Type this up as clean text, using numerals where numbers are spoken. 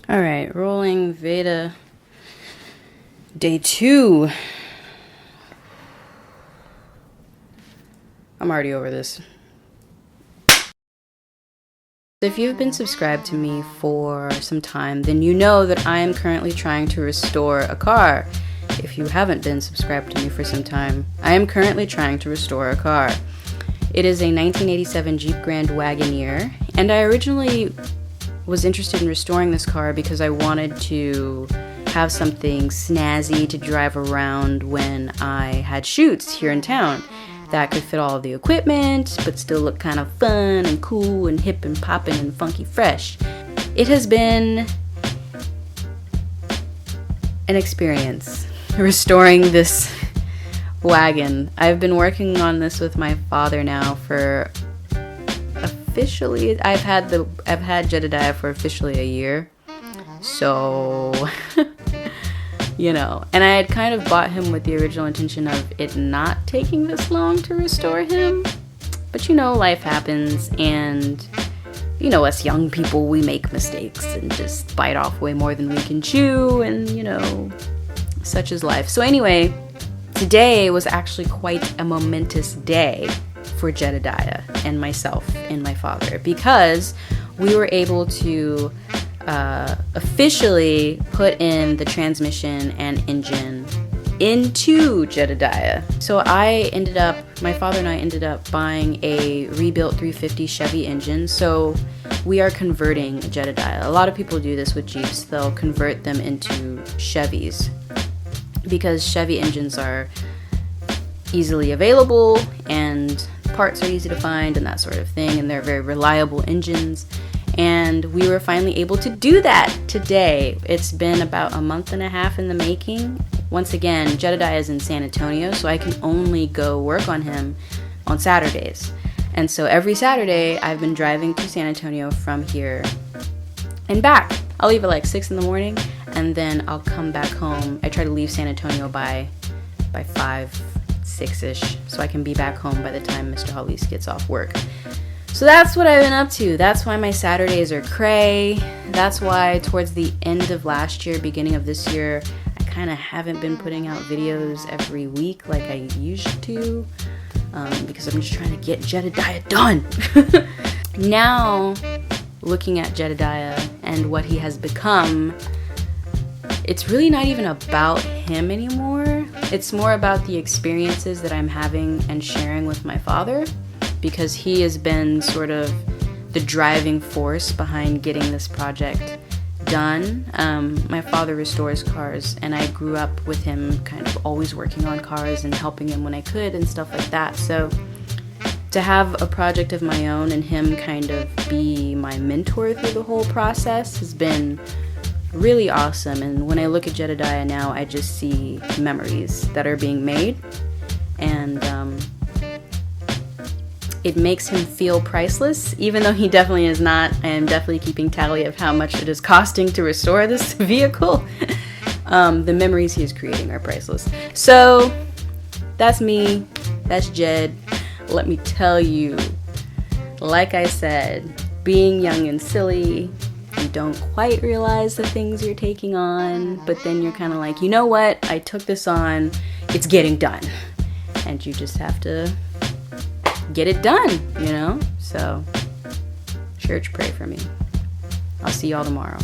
All right, rolling VEDA day 2. I'm already over this. If you've been subscribed to me for some time, then you know that I am currently trying to restore a car. If you haven't been subscribed to me for some time, I am currently trying to restore a car. It is a 1987 Jeep Grand Wagoneer, and I originally was interested in restoring this car because I wanted to have something snazzy to drive around when I had shoots here in town that could fit all of the equipment but still look kind of fun and cool and hip and poppin' and funky fresh. It has been an experience restoring this wagon. I've been working on this with my father now for officially, I've had Jedediah for officially a year. So, you know, and I had kind of bought him with the original intention of it not taking this long to restore him. But you know, life happens, and you know, us young people, we make mistakes and just bite off way more than we can chew, and you know, such is life. So anyway, today was actually quite a momentous day for Jedediah and myself and my father, because we were able to officially put in the transmission and engine into Jedediah. So my father and I ended up buying a rebuilt 350 Chevy engine. So we are converting Jedediah. A lot of people do this with Jeeps. They'll convert them into Chevys because Chevy engines are easily available and parts are easy to find and that sort of thing, and they're very reliable engines. And we were finally able to do that today. It's been about a month and a half in the making. Once again, Jedediah is in San Antonio, so I can only go work on him on Saturdays. And so every Saturday, I've been driving to San Antonio from here and back. I'll leave at like 6 in the morning, and then I'll come back home. I try to leave San Antonio by 5, 6-ish, so I can be back home by the time Mr. Hallease gets off work. So that's what I've been up to. That's why my Saturdays are cray. That's why towards the end of last year, beginning of this year, I kind of haven't been putting out videos every week like I used to, because I'm just trying to get Jedediah done. Now, looking at Jedediah and what he has become, it's really not even about him anymore. It's more about the experiences that I'm having and sharing with my father, because he has been sort of the driving force behind getting this project done. My father restores cars, and I grew up with him kind of always working on cars and helping him when I could and stuff like that. So to have a project of my own and him kind of be my mentor through the whole process has been really awesome. And when I look at Jedediah now, I just see memories that are being made, and it makes him feel priceless, even though he definitely is not. I am definitely keeping tally of how much it is costing to restore this vehicle. The memories he is creating are priceless. So that's me. That's Jed. Let me tell you, like I said, being young and silly, you don't quite realize the things you're taking on, but then you're kind of like, you know what? I took this on. It's getting done. And you just have to get it done, you know? So, church, pray for me. I'll see y'all tomorrow.